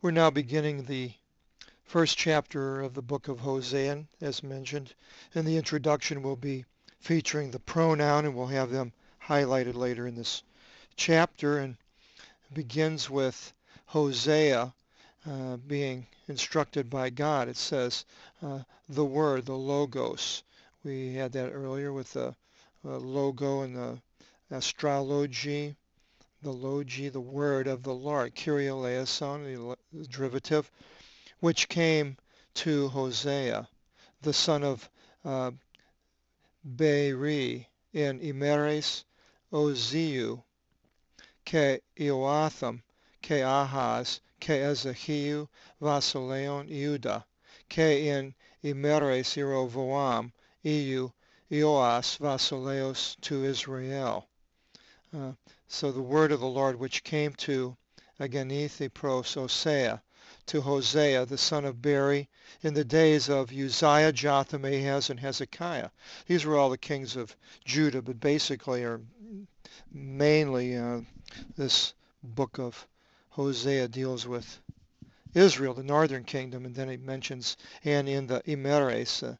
We're now beginning the first chapter of the book of Hosea, as mentioned, and the introduction will be featuring the pronoun, and we'll have them highlighted later in this chapter, and begins with Hosea being instructed by God. It says the word, the logos. We had that earlier with the logo and the astrology, the logi, the word of the Lord, Kyrie eleison, the derivative, which came to Hosea, the son of Beeri, in Imeres Oziu, ke Ioatham, ke Ahaz, ke Ezekiel, Vasileon Iuda, ke in Imeres Jeroboam, Iu, Ioas, Vasileos to Israel. So the word of the Lord which came to Agenithi pros Hosea, to Hosea the son of Beeri, in the days of Uzziah, Jotham, Ahaz, and Hezekiah. These were all the kings of Judah, but basically are mainly this book of Hosea deals with Israel, the northern kingdom, and then it mentions, and in the Imeres,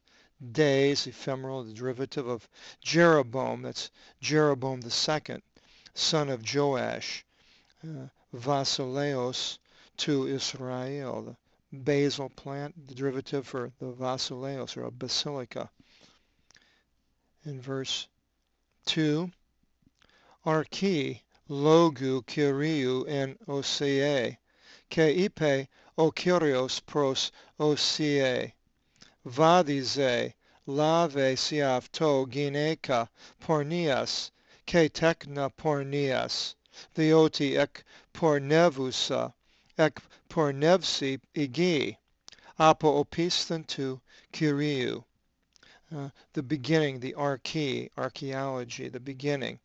days, ephemeral, the derivative of Jeroboam, that's Jeroboam the second, son of Joash, Vasileos to Israel, the basil plant, the derivative for the Vasileos, or a basilica. In verse 2, Archi, logu, Kyriou, and Osea, ke ipe o Kyrios pros Osea, vadize, lave siavto gineka pornias, ke tekna pornias, theoti ek pornevusa, ek pornevsi igi, apo opisthon to Kyriou. The beginning, the archi, archaeology, the beginning.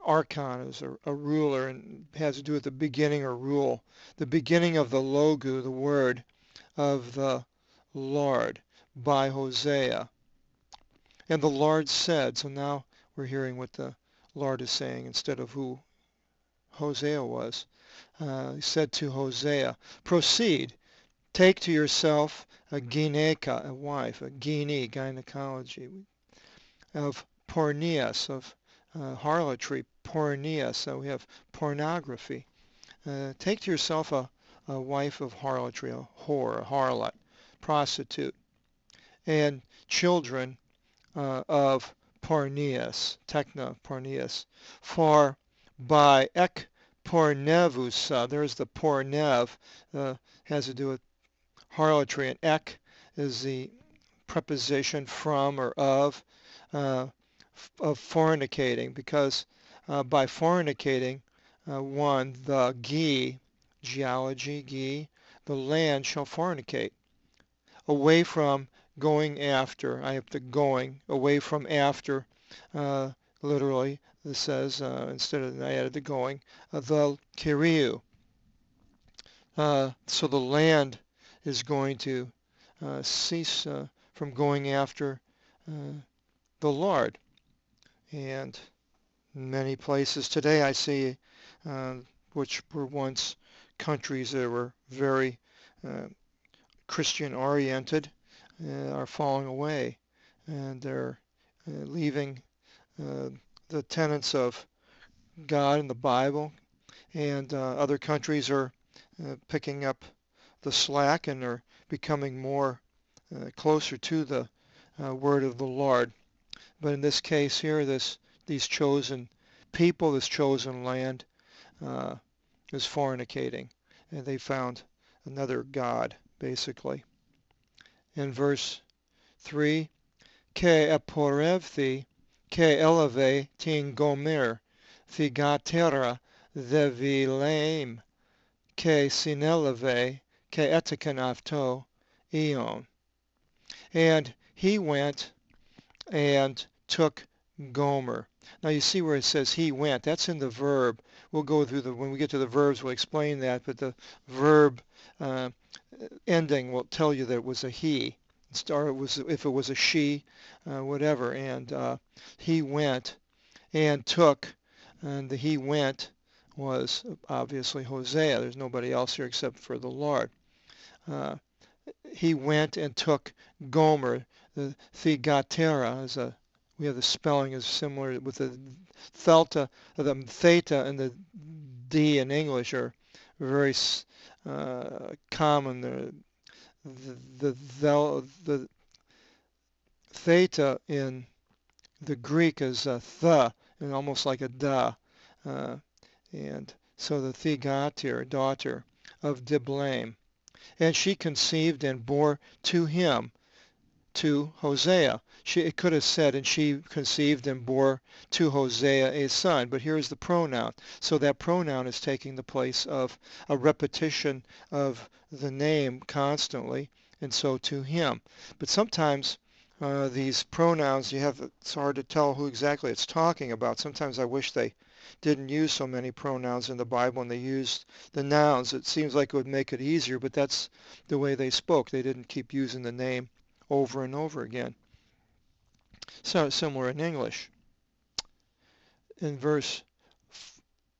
Archon is a ruler and has to do with the beginning or rule. The beginning of the logu, the word of the Lord, by Hosea. And the Lord said, so now we're hearing what the Lord is saying instead of who Hosea was. He said to Hosea, proceed, take to yourself a gineka, a wife, a gynecology, of porneus, of harlotry, porneus, so we have pornography. Take to yourself a wife of harlotry, a whore, a harlot, prostitute, and children of porneus, techna porneus, for by ek pornevusa, there's the pornev, has to do with harlotry, and ek is the preposition from or of fornicating, because by fornicating, one, the geology, the land shall fornicate, away from going after, I have the going, away from after, literally, this says, instead of, I added the going, the Kyriou. So the land is going to cease from going after the Lord. And in many places today I see, which were once countries that were very Christian oriented, are falling away, and they're leaving the tenets of God and the Bible, and other countries are picking up the slack and are becoming more closer to the word of the Lord. But in this case here, these chosen people, this chosen land, is fornicating, and they found another god, basically. In verse 3, ke eporevthi, ke eleve tin gomer, thigatera thevilaim, ke sineleve, ke etikanavto, eon. And he went and took Gomer. Now you see where it says he went. That's in the verb. We'll go through when we get to the verbs, we'll explain that, but the verb ending will tell you that it was a he. Or if it was a she, whatever. And he went and took, and the he went was obviously Hosea. There's nobody else here except for the Lord. Uh, he went and took Gomer, the Thegatera, we have the spelling is similar with the theta and the D in English are very common. The theta in the Greek is the, and almost like a da. Uh, and so the Thegater, daughter of Diblaim. And she conceived and bore to him, to Hosea. It could have said, and she conceived and bore to Hosea a son, but here's the pronoun. So that pronoun is taking the place of a repetition of the name constantly, and so to him. But sometimes these pronouns, it's hard to tell who exactly it's talking about. Sometimes I wish they didn't use so many pronouns in the Bible and they used the nouns. It seems like it would make it easier, but that's the way they spoke. They didn't keep using the name over and over again. So similar in English. In verse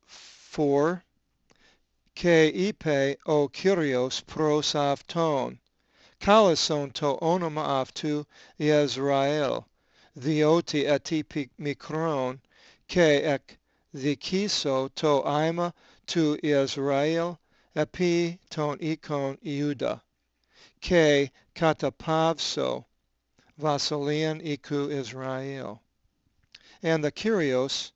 4, Ke ipe o Kyrios pros avton, kalason to onoma avtu Israel, dioti eti mikron, ke ek dikiso to ima to Israel, epi ton ikon Iuda, ke katapavso, Vasilian iku Israel. And the Kyrios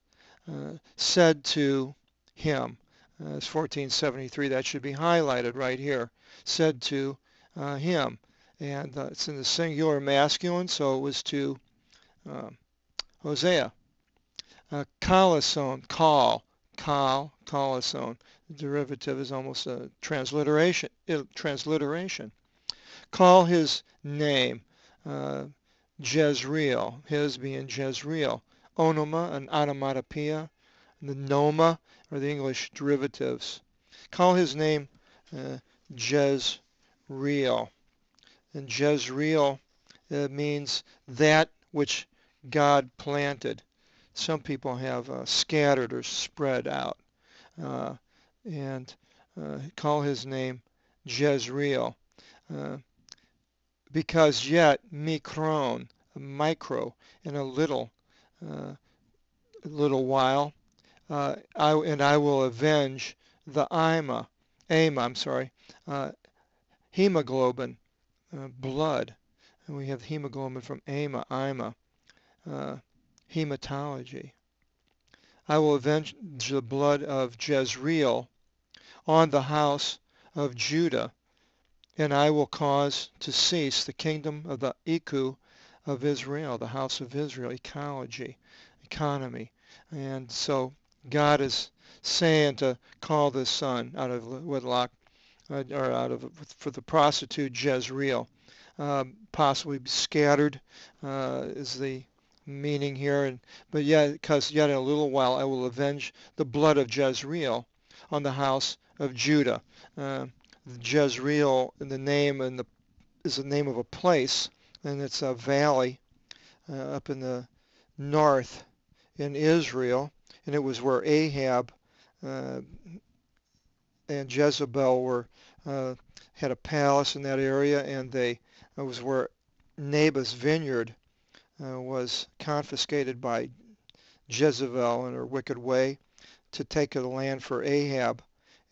said to him, it's 1473, that should be highlighted right here, said to him. And it's in the singular masculine, so it was to Hosea. Kalason, kalason. The derivative is almost a transliteration. Call his name. Jezreel, his being Jezreel. Onoma, an onomatopoeia. The noma are the English derivatives. Call his name Jezreel. And Jezreel means that which God planted. Some people have scattered or spread out. And call his name Jezreel. Because yet mikron, a micro, in a little while, I will avenge the hemoglobin, blood. And we have hemoglobin from ima, hematology. I will avenge the blood of Jezreel on the house of Judah, and I will cause to cease the kingdom of the Iku of Israel, the house of Israel, economy. And so God is saying to call this son out of wedlock, for the prostitute Jezreel, possibly scattered is the meaning here. But yet, because yet in a little while I will avenge the blood of Jezreel on the house of Judah. Jezreel, the name is the name of a place, and it's a valley up in the north in Israel, and it was where Ahab and Jezebel had a palace in that area, and it was where Naboth's vineyard was confiscated by Jezebel in her wicked way to take the land for Ahab,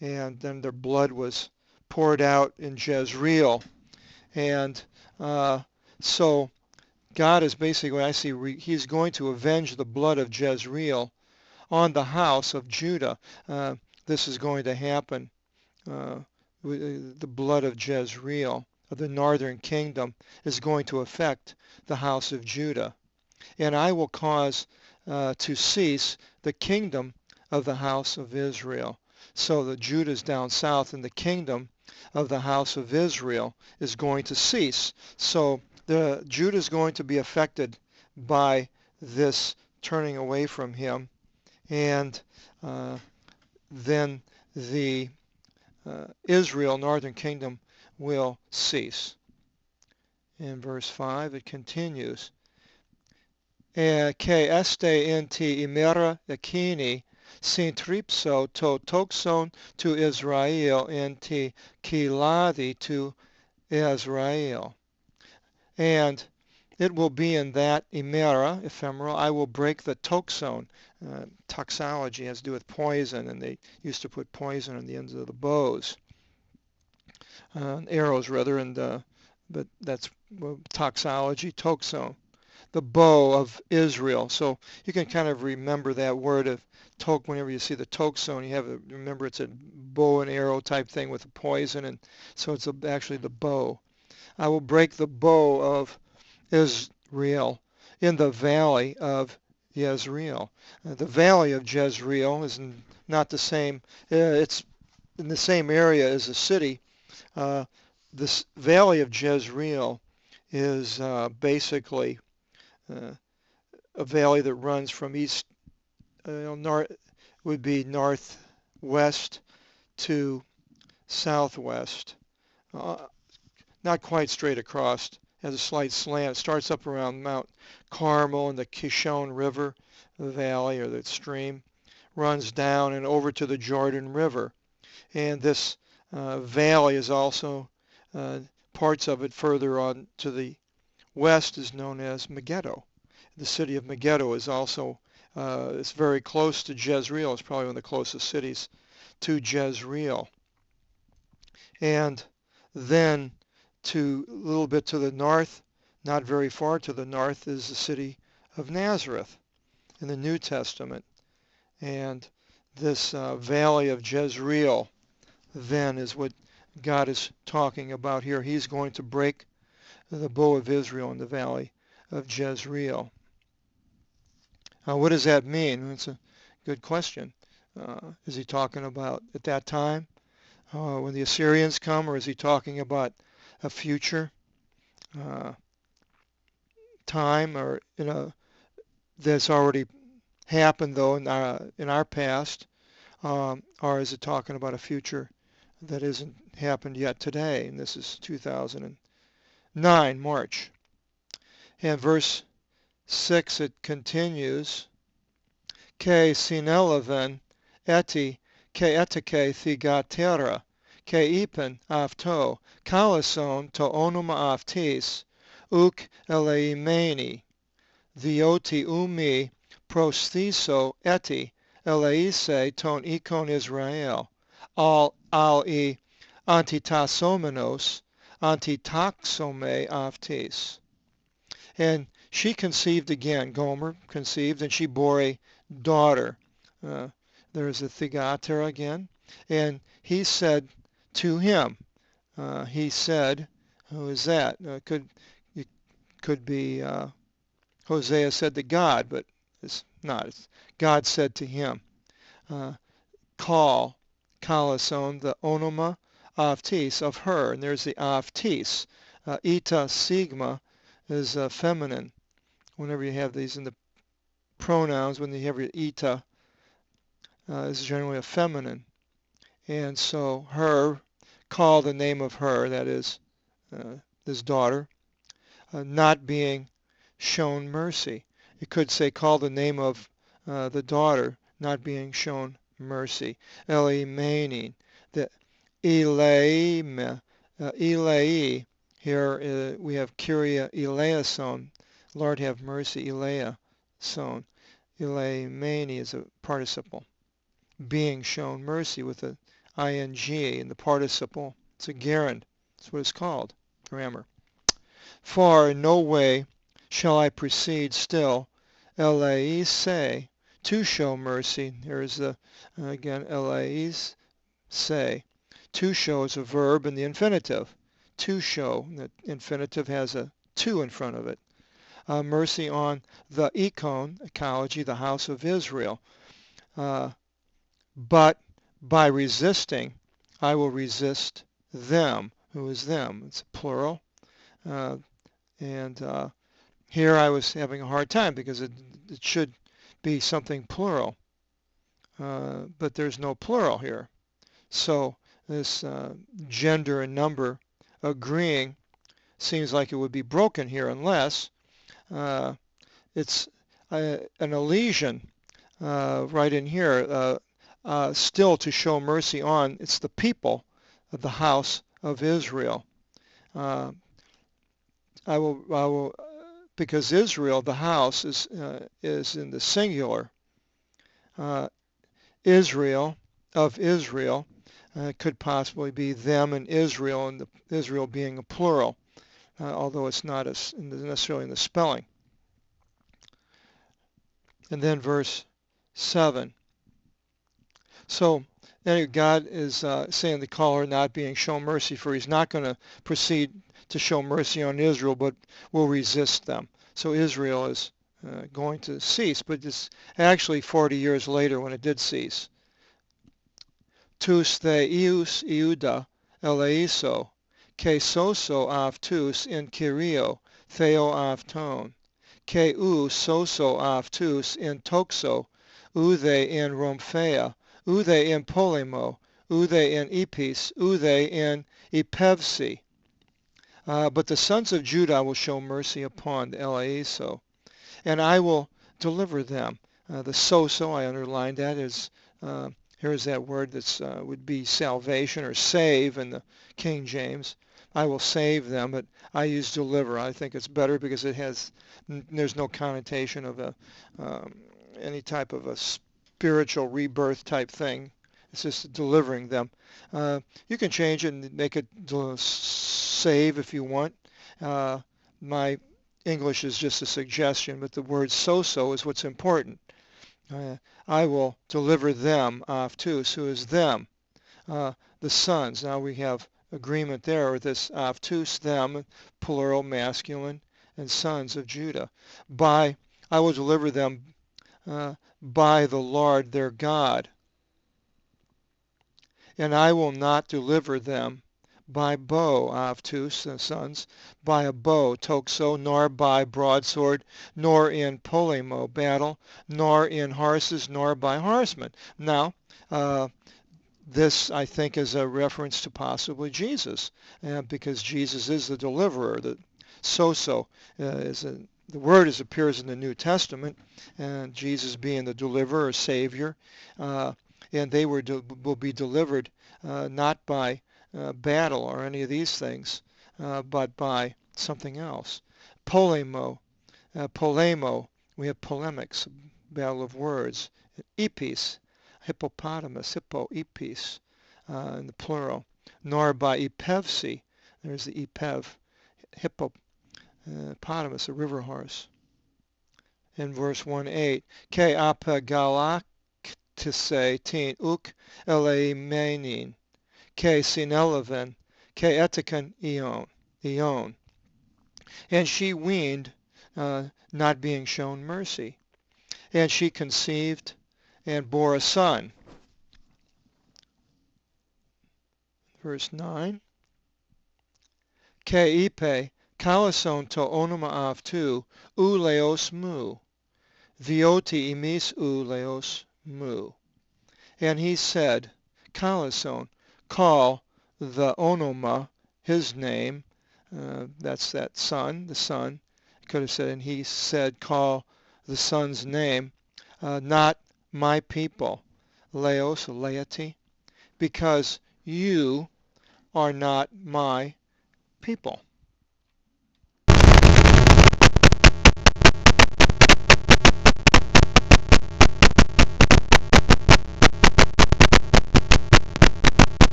and then their blood was poured out in Jezreel. And so God is basically, I see, he's going to avenge the blood of Jezreel on the house of Judah. This is going to happen. The blood of Jezreel, of the northern kingdom, is going to affect the house of Judah. And I will cause to cease the kingdom of the house of Israel. So the Judah's down south, and the kingdom of the house of Israel is going to cease. So the Judah is going to be affected by this turning away from him, and then the Israel, northern kingdom, will cease. In verse 5 it continues, Ke este in ti imera ekini Sintripso to toxon to Israel and te kiladi to Israel. And it will be in that emera, ephemeral, I will break the toxon. Toxology has to do with poison, and they used to put poison on the ends of the bows, arrows rather, but that's toxology, toxon, the bow of Israel. So you can kind of remember that word of whenever you see the toxon, you have to remember it's a bow and arrow type thing with a poison, and so it's actually the bow. I will break the bow of Israel in the valley of Jezreel. The valley of Jezreel is not the same. It's in the same area as the city. This valley of Jezreel is basically a valley that runs from east, north would be northwest to southwest. Not quite straight across, has a slight slant. It starts up around Mount Carmel and the Kishon River, the valley or the stream, runs down and over to the Jordan River. And this valley is also, parts of it further on to the west is known as Megiddo. The city of Megiddo is also, it's very close to Jezreel. It's probably one of the closest cities to Jezreel. And then a little bit to the north, not very far to the north, is the city of Nazareth in the New Testament. And this valley of Jezreel then is what God is talking about here. He's going to break the bow of Israel in the valley of Jezreel. What does that mean? It's a good question. Is he talking about at that time when the Assyrians come, or is he talking about a future time, or that's already happened though in our past, or is it talking about a future that isn't happened yet today? And this is 2009 March. And verse 6 it continues, Ke sinelaven eti ke etike thigatera ke ipen afto kalason to onuma aftis uk eleimeni dioti umi prosthiso eti eleise ton ikon Israel al e antitasomenos antitaxome aftis. And she conceived again, Gomer conceived, and she bore a daughter. There's a thigatera again. And he said to him, he said, who is that? It could be Hosea said to God, but it's not. It's God said to him, call Kalason, the onoma aftis of her. And there's the aftis. Eta sigma is feminine. Whenever you have these in the pronouns, when you have your eta, is generally a feminine. And so her, call the name of her, that is this daughter, not being shown mercy. It could say call the name of the daughter, not being shown mercy. Eleimenin, the Eleim, Elei, here we have Kyria eleison, Lord have mercy, eleison. Eleimeni is a participle. Being shown mercy with an ing in the participle. It's a gerund. That's what it's called. Grammar. For in no way shall I proceed still, eleise, to show mercy. There's the, again, eleise, to show is a verb in the infinitive. To show, the infinitive has a to in front of it. Mercy on the ikon, ecology, the house of Israel. But by resisting, I will resist them. Who is them? It's plural. And here I was having a hard time because it should be something plural. But there's no plural here. So this gender and number agreeing seems like it would be broken here unless it's an elision right in here, still to show mercy on, it's the people of the house of Israel. Uh, I will, because Israel, the house, is in the singular. Uh, Israel, of Israel, could possibly be them and Israel, and the Israel being a plural, although it's not necessarily in the spelling. And then verse 7. So anyway, God is saying the caller not being shown mercy, for he's not going to proceed to show mercy on Israel, but will resist them. So Israel is going to cease, but it's actually 40 years later when it did cease. Tous theus iuda eleiso, ke soso avtus in Kyrio, theo avton, ke ou soso avtus in toxo, oude in Romphea, oude in Polemo, oude in Epis, oude in Epevsi. But the sons of Judah will show mercy upon the Eleiso, and I will deliver them. The soso, I underlined that, is here's that word that's would be salvation or save in the King James. I will save them, but I use deliver. I think it's better because there's no connotation of any type of a spiritual rebirth type thing. It's just delivering them. You can change it and make it save if you want. My English is just a suggestion, but the word soso is what's important. I will deliver them, avtus, who is them, the sons. Now we have agreement there with this avtus, them, plural, masculine, and sons of Judah. I will deliver them by the Lord their God, and I will not deliver them by bow, avtus, the sons, by a bow, toxo, nor by broadsword, nor in polemo, battle, nor in horses, nor by horsemen. Now, this, I think, is a reference to possibly Jesus, because Jesus is the deliverer. The soso the word appears in the New Testament, and Jesus being the deliverer, savior, and they will be delivered not by battle or any of these things, but by something else. Polemo, we have polemics, battle of words. Epis, hippopotamus, epis, in the plural. Nor by epevsi, there's the epev, hippopotamus, a river horse. In verse 1:8, ke apagalaktise tin uk eleimenin, ke sineleven, ke etikan eon. And she weaned, not being shown mercy. And she conceived and bore a son. Verse 9, ke ipe kalason to onoma avtu u leos mu, vioti emis u leos mu. And he said, kalason, call the onoma, his name, that's that son, the son. Could have said, and he said, call the son's name, not my people, laos, laity, because you are not my people.